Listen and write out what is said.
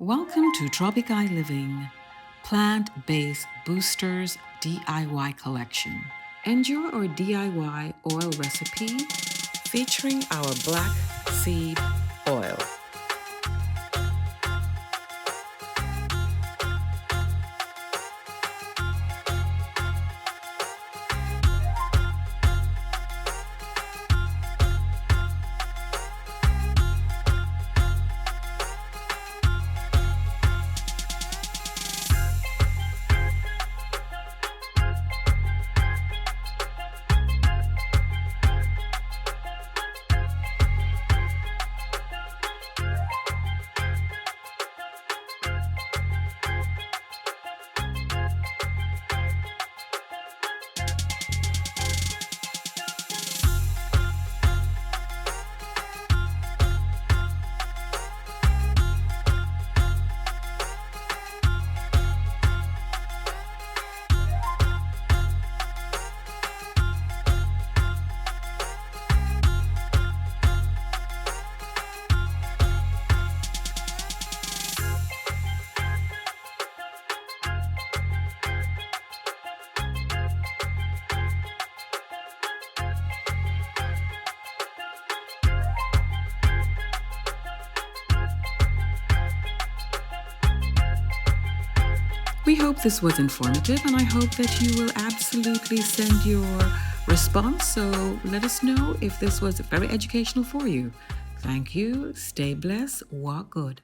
Welcome to Tropic Eye Living, Plant-Based Boosters DIY Collection. Enjoy our DIY oil recipe featuring our black seed oil. We hope this was informative, and I hope that you will absolutely send your response. So let us know if this was very educational for you. Thank you. Stay blessed. Walk good.